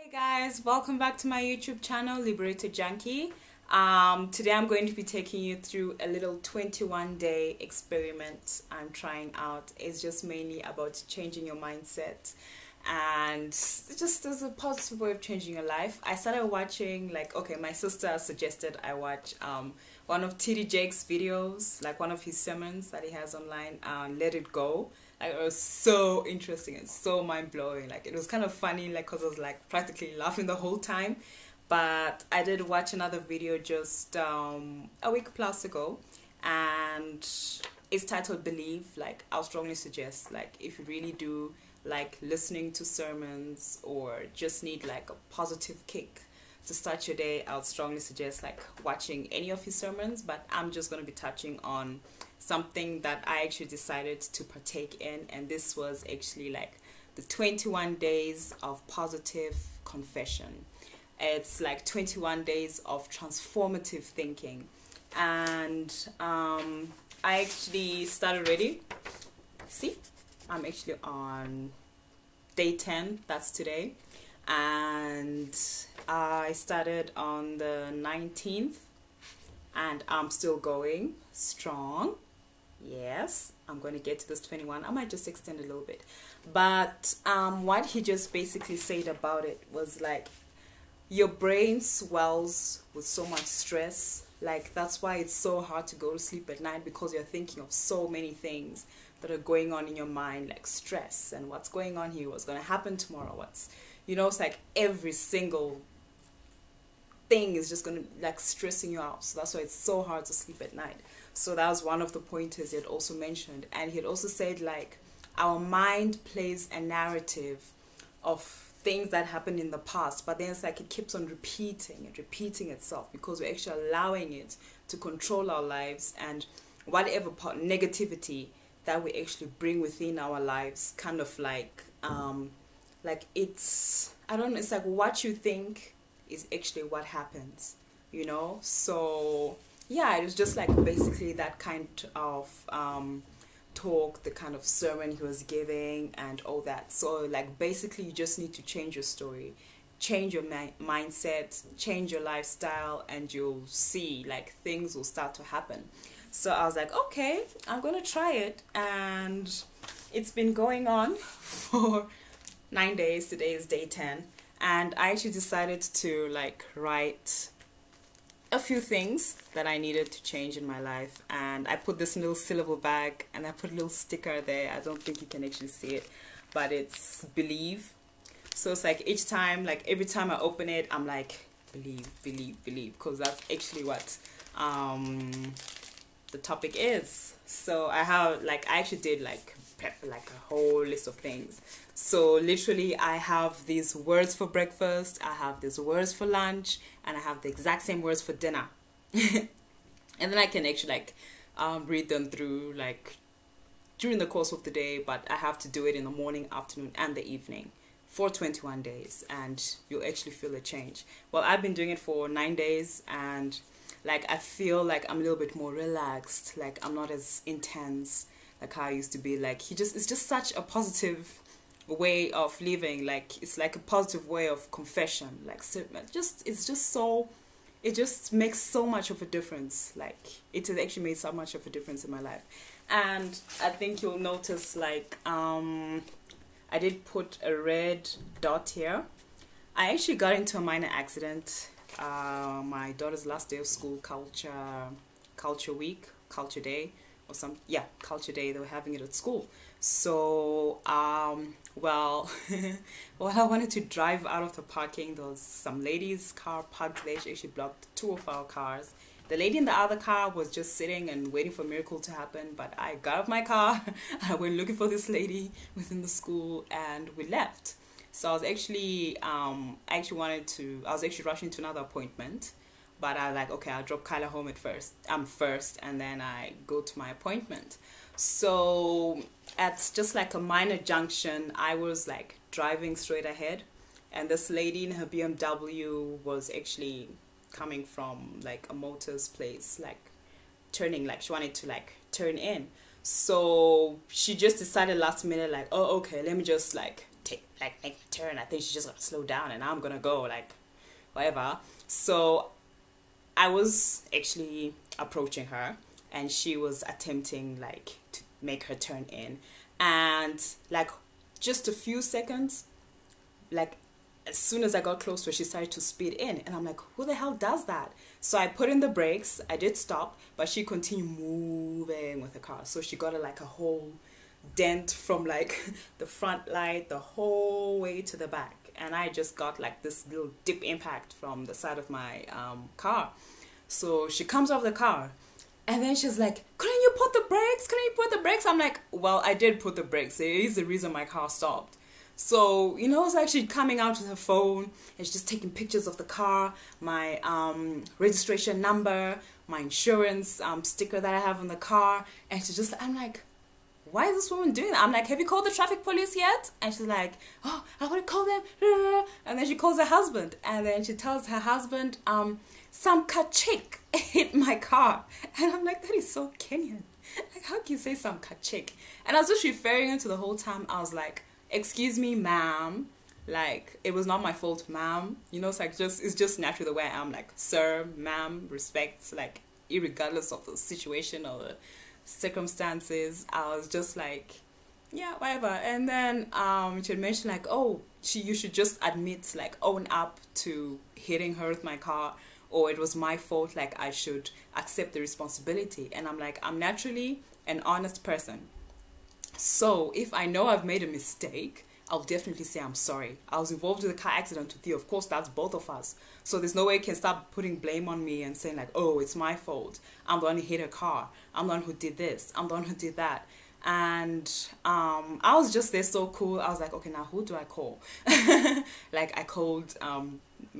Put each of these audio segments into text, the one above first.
Hey guys, welcome back to my YouTube channel, Liberated Junkie. Today I'm going to be taking you through a little 21-day experiment I'm trying out. It's just mainly about changing your mindset, and it's just as a positive way of changing your life. I started watching, my sister suggested I watch one of TD Jake's videos, like one of his sermons that he has online, Let It Go. Like, it was so interesting and so mind-blowing. Like, it was kind of funny, like, because I was like practically laughing the whole time. But I did watch another video just a week plus ago, and it's titled Believe. Like, I'll strongly suggest, like, if you really do like listening to sermons or just need like a positive kick to start your day, I would strongly suggest like watching any of his sermons. But I'm just going to be touching on something that I actually decided to partake in, and this was actually like the 21 days of positive confession. It's like 21 days of transformative thinking, and I actually started already. See, I'm actually on day 10, that's today, and I started on the 19th, and I'm still going strong. Yes, I'm going to get to this 21. I might just extend a little bit, but what he just basically said about it was like, your brain swells with so much stress. Like, that's why it's so hard to go to sleep at night, because you're thinking of so many things that are going on in your mind, like stress and what's going on here, what's going to happen tomorrow, it's like every single thing is just going to like stressing you out. So that's why it's so hard to sleep at night. So that was one of the pointers he had also mentioned. And he had also said, like, our mind plays a narrative of things that happened in the past, but then it's like it keeps on repeating and repeating itself, because we're actually allowing it to control our lives, and whatever negativity that we actually bring within our lives, kind of like it's, I don't know, it's like what you think is actually what happens, so yeah, it was just like basically that kind of talk, the kind of sermon he was giving and all that. So like basically you just need to change your story, change your mindset, change your lifestyle, and you'll see like things will start to happen. So I was like, okay, I'm gonna try it, and it's been going on for 9 days. Today is day 10, and I actually decided to like write a few things that I needed to change in my life, and I put this little syllable bag, and I put a little sticker there. I don't think you can actually see it, but it's believe. So it's like each time, like every time I open it, I'm like, believe, believe, believe, because that's actually what the topic is. So I actually did like prep like a whole list of things. So literally I have these words for breakfast, I have these words for lunch, and I have the exact same words for dinner. And then I can actually like read them through like during the course of the day, but I have to do it in the morning, afternoon, and the evening for 21 days, and you'll actually feel a change. Well, I've been doing it for 9 days, and like I feel like I'm a little bit more relaxed, like I'm not as intense like how I used to be. Like it's just such a positive way of living. Like it's like a positive way of confession. Like it just makes so much of a difference. Like it has actually made so much of a difference in my life. And I think you'll notice like I did put a red dot here. I actually got into a minor accident. My daughter's last day of school, culture week, culture day, or culture day. They were having it at school. So well, well, I wanted to drive out of the parking. There was some lady's car parked there. She actually blocked 2 of our cars. The lady in the other car was just sitting and waiting for a miracle to happen. But I got out of my car. I went looking for this lady within the school, and we left. So I was actually, I was actually rushing to another appointment, but I was like, okay, I'll drop Kyla home first, and then I go to my appointment. So at just like a minor junction, I was like driving straight ahead, and this lady in her BMW was actually coming from like a motor's place, like turning, like she wanted to like turn in. So she just decided last minute, like, oh, okay, let me just like make a turn. I think she's just gonna slow down and I'm gonna go, like, whatever. So I was actually approaching her and she was attempting like to make her turn in, and like just a few seconds, like as soon as I got close to her, she started to speed in, and I'm like, who the hell does that? So I put in the brakes, I did stop, but she continued moving with the car. So she got like a whole dent from like the front light the whole way to the back, and I just got like this little dip impact from the side of my car. So she comes out of the car and then she's like, couldn't you put the brakes? Couldn't you put the brakes? I'm like, well, I did put the brakes. It is the reason my car stopped. So, you know, it's actually coming out with her phone. It's just taking pictures of the car, my registration number, my insurance sticker that I have on the car. And she's just, I'm like, why is this woman doing that? I'm like, have you called the traffic police yet? And she's like, oh, I want to call them. And then she calls her husband. And then she tells her husband, some kachik hit my car. And I'm like, that is so Kenyan. Like, how can you say some kachik? And I was just referring into the whole time. I was like, excuse me, ma'am. Like, it was not my fault, ma'am. You know, it's like it's just naturally the way I am. Like, sir, ma'am, respect. Like, irregardless of the situation or the circumstances, I was just like, yeah, whatever. And then she had mentioned like, oh, you should just admit, like, own up to hitting her with my car, or it was my fault, like I should accept the responsibility. And I'm like, I'm naturally an honest person, so if I know I've made a mistake, I'll definitely say I'm sorry. I was involved with a car accident with you. Of course, that's both of us. So there's no way you can start putting blame on me and saying like, oh, it's my fault. I'm the one who hit her car. I'm the one who did this. I'm the one who did that. And I was just there so cool. I was like, okay, now who do I call? Like, I called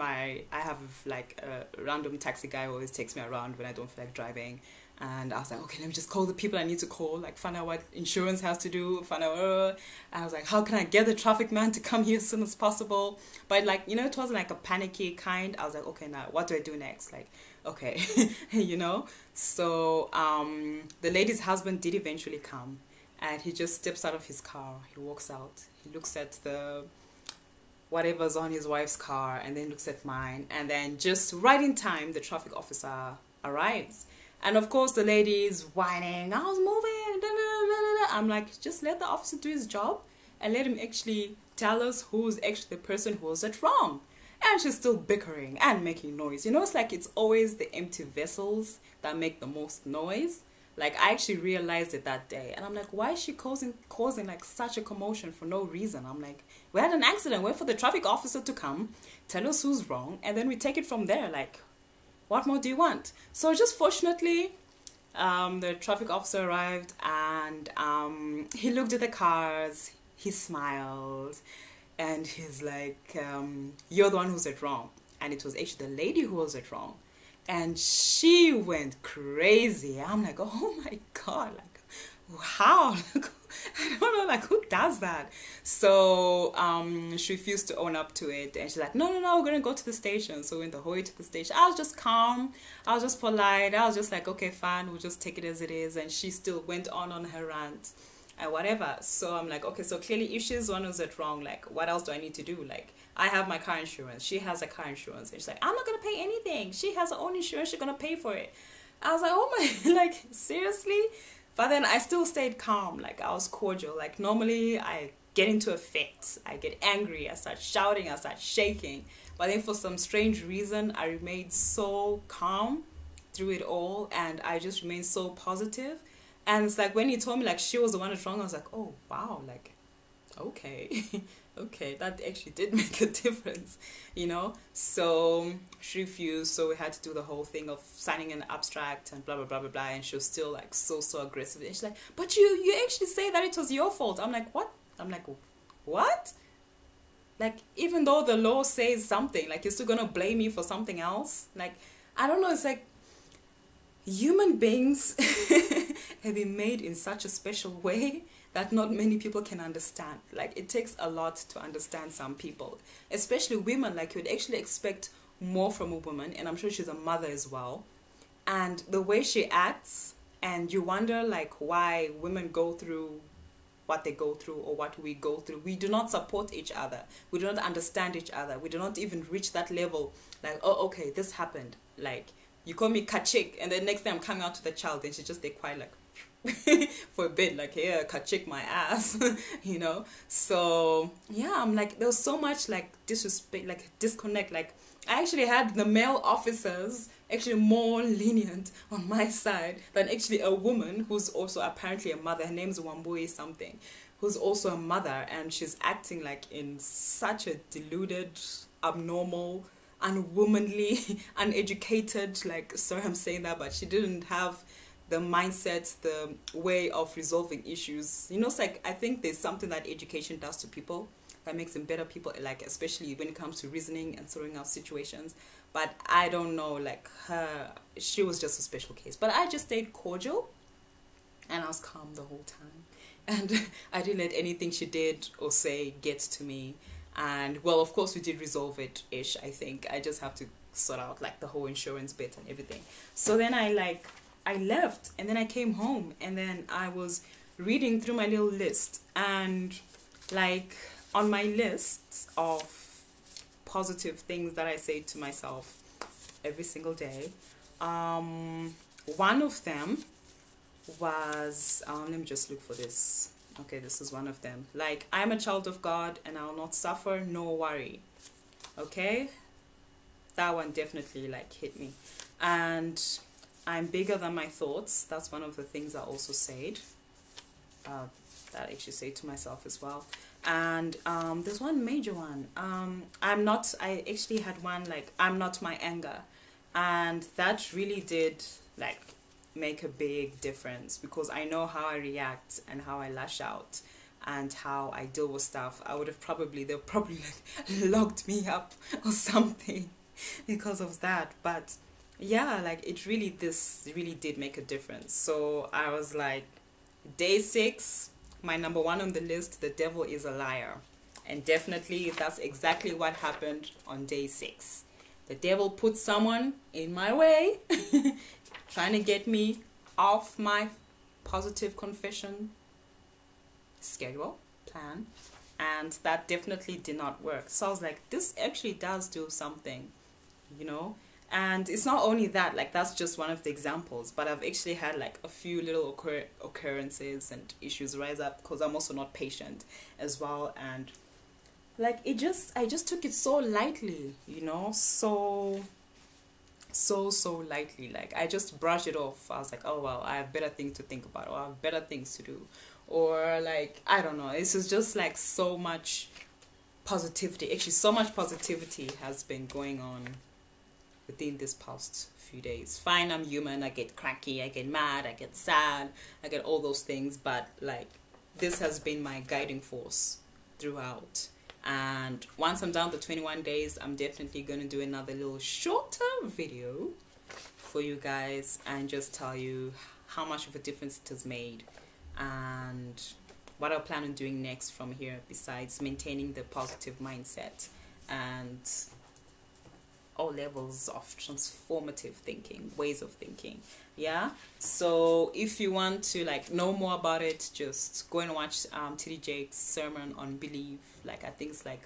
I have like a random taxi guy who always takes me around when I don't feel like driving. And I was like, okay, let me just call the people I need to call, like find out what insurance has to do, find out, I was like, how can I get the traffic man to come here as soon as possible? But like, you know, it wasn't like a panicky kind. I was like, okay, now what do I do next? Like, okay, you know? So the lady's husband did eventually come, and he just steps out of his car. He walks out, he looks at the whatever's on his wife's car, and then looks at mine, and then just right in time, the traffic officer arrives. And of course, the lady is whining, I was moving, da, da, da, da. I'm like, just let the officer do his job and let him actually tell us who's actually the person who was at wrong. And she's still bickering and making noise. You know, it's like it's always the empty vessels that make the most noise. Like, I actually realized it that day. And I'm like, why is she causing like such a commotion for no reason? I'm like, we had an accident. Wait for the traffic officer to come, tell us who's wrong, and then we take it from there. Like, what more do you want? So just fortunately, the traffic officer arrived, and he looked at the cars, he smiled, and he's like, you're the one who's at wrong. And it was actually the lady who was at wrong. And she went crazy. I'm like, oh my God, like, how? I don't know, like, who does that? So she refused to own up to it, and she's like, no, we're gonna go to the station. So we went the whole way to the station. I was just calm, I was just polite, I was just like, okay, fine, we'll just take it as it is. And she still went on her rant and whatever. So I'm like, okay, so clearly if she's the one who's at wrong, like, what else do I need to do? Like, I have my car insurance, she has a car insurance, and she's like, I'm not gonna pay anything, she has her own insurance, she's gonna pay for it. I was like, oh my, like, seriously? But then I still stayed calm, like, I was cordial. Like, normally I get into a fit, I get angry, I start shouting, I start shaking. But then for some strange reason, I remained so calm through it all, and I just remained so positive. And it's like, when he told me, like, she was the one that's wrong, I was like, oh, wow, like, okay. Okay, that actually did make a difference, you know. So she refused, so we had to do the whole thing of signing an abstract and blah blah blah blah blah. And she was still like so aggressive, and she's like, but you actually say that it was your fault. I'm like, what? I'm like, what? Like, even though the law says something, like, you're still gonna blame me for something else? Like, I don't know. It's like, human beings have been made in such a special way that not many people can understand. Like, it takes a lot to understand some people, especially women. Like, you'd actually expect more from a woman, and I'm sure she's a mother as well. And the way she acts, and you wonder, like, why women go through what they go through or what we go through. We do not support each other. We do not understand each other. We do not even reach that level. Like, oh, okay, this happened. Like, you call me Kachik, and then next time I'm coming out to the child, and she just stay quiet, like, for a bit, like, yeah, Kachik my ass, you know? So, yeah, I'm like, there was so much, like, disrespect, like, disconnect. Like, I actually had the male officers actually more lenient on my side than actually a woman who's also apparently a mother. Her name's Wambui something, who's also a mother, and she's acting like in such a deluded, abnormal, unwomanly, uneducated, like, sorry I'm saying that, but she didn't have the mindset, the way of resolving issues. You know, it's like, I think there's something that education does to people that makes them better people, like, especially when it comes to reasoning and sorting out situations. But I don't know, like, she was just a special case. But I just stayed cordial, and I was calm the whole time. And I didn't let anything she did or say get to me. And, well, of course, we did resolve it-ish, I think. I just have to sort out, like, the whole insurance bit and everything. So then I left, and then I came home, and then I was reading through my little list, and, like, on my list of positive things that I say to myself every single day, one of them was, let me just look for this. Okay, this is one of them. Like, I'm a child of God, and I'll not suffer nor worry. Okay? That one definitely, like, hit me. And I'm bigger than my thoughts. That's one of the things I also said. That I actually say to myself as well. And there's one major one. I actually had one, like, I'm not my anger. And that really did, like, make a big difference, because I know how I react and how I lash out and how I deal with stuff. They'll probably like locked me up or something because of that. But yeah, like, this really did make a difference. So I was like, day 6, my number 1 on the list, the devil is a liar. And definitely that's exactly what happened on day 6. The devil put someone in my way trying to get me off my positive confession schedule plan, and that definitely did not work. So I was like, this actually does do something, you know. And it's not only that, like, that's just one of the examples, but I've actually had, like, a few little occurrences and issues rise up, because I'm also not patient as well. And, like, I just took it so lightly, you know, so lightly. Like, I just brushed it off. I was like, oh well, I have better things to think about, or I have better things to do, or, like, I don't know. This is just, like, so much positivity. Actually, so much positivity has been going on within this past few days. Fine, I'm human. I get cranky, I get mad, I get sad, I get all those things, but, like, this has been my guiding force throughout. And once I'm down to 21 days, I'm definitely going to do another little shorter video for you guys and just tell you how much of a difference it has made and what I plan on doing next from here, besides maintaining the positive mindset and all levels of transformative thinking, ways of thinking. Yeah, so if you want to, like, know more about it, just go and watch TD Jake's sermon on belief. Like, I think it's like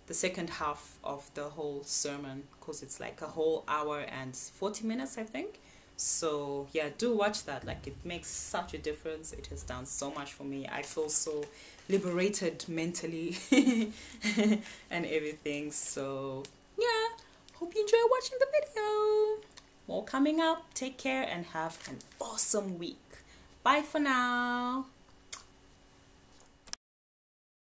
the second half of the whole sermon, because it's like a whole hour and 40 minutes, I think. So yeah, do watch that. Like, it makes such a difference. It has done so much for me. I feel so liberated mentally and everything. So yeah, hope you enjoy watching the video. More coming up. Take care and have an awesome week. Bye for now.